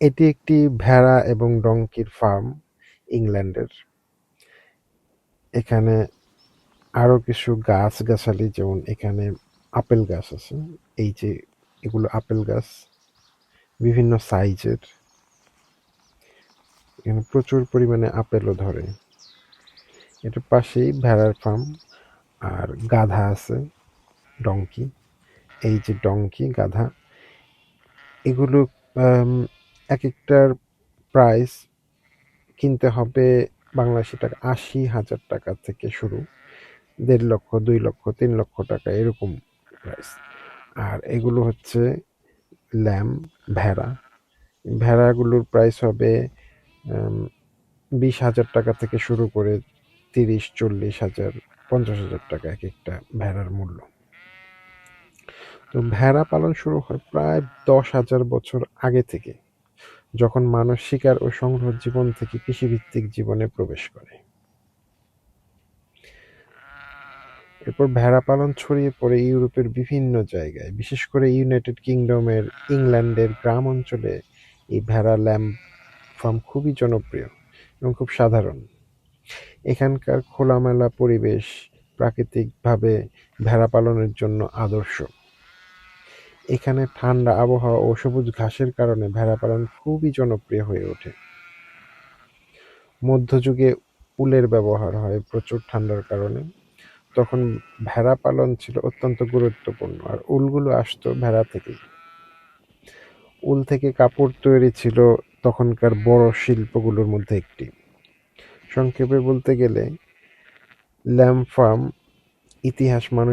এটি একটি ভেড়া এবং ডংকির ফার্ম ইংল্যান্ডের। এখানে আরো কিছু গাছগাছালি, যেমন এখানে আপেল গাছ আছে। এই যে এগুলো আপেল গাছ, বিভিন্ন সাইজের। এখানে প্রচুর পরিমাণে আপেলও ধরে। এটার পাশেই ভেড়ার ফার্ম। আর গাধা আছে, ডংকি। এই যে ডংকি, গাধা, এগুলো এক একটার প্রাইস কিনতে হবে বাংলাদেশি টাকা ৮০,০০০ টাকা থেকে শুরু, ১.৫ লক্ষ, ২ লক্ষ, ৩ লক্ষ টাকা এরকম প্রাইস। আর এগুলো হচ্ছে ভেড়া। ভেড়াগুলোর প্রাইস হবে ২০,০০০ টাকা থেকে শুরু করে ৩০, ৪০,০০০, ৫০,০০০ টাকা এক একটা ভেড়ার মূল্য। তো ভেড়া পালন শুরু হয় প্রায় ১০,০০০ বছর আগে থেকে, যখন মানুষ শিকার ও সংগ্রহ জীবন থেকে কৃষিভিত্তিক জীবনে প্রবেশ করে। এরপর ভেড়া পালন ছড়িয়ে পড়ে ইউরোপের বিভিন্ন জায়গায়, বিশেষ করে ইউনাইটেড কিংডমের ইংল্যান্ডের গ্রাম অঞ্চলে এই ভেড়া ফার্ম খুবই জনপ্রিয় এবং খুব সাধারণ। এখানকার খোলামেলা পরিবেশ প্রাকৃতিকভাবে ভেড়া পালনের জন্য আদর্শ। এখানে ঠান্ডা আবহাওয়া ও সবুজ ঘাসের কারণে ভেড়া পালন খুবই জনপ্রিয় হয়ে ওঠে। মধ্যযুগে উলের ব্যবহার হয় প্রচুর ঠান্ডার কারণে। তখন ভেড়া পালন ছিল অত্যন্ত গুরুত্বপূর্ণ, আর উলগুলো আসতো ভেড়া থেকেই। উল থেকে কাপড় তৈরি ছিল তখনকার বড় শিল্পগুলোর মধ্যে একটি। সংক্ষেপে বলতে গেলে ল্যাম্ব ফার্ম ইতিহাস মানুষ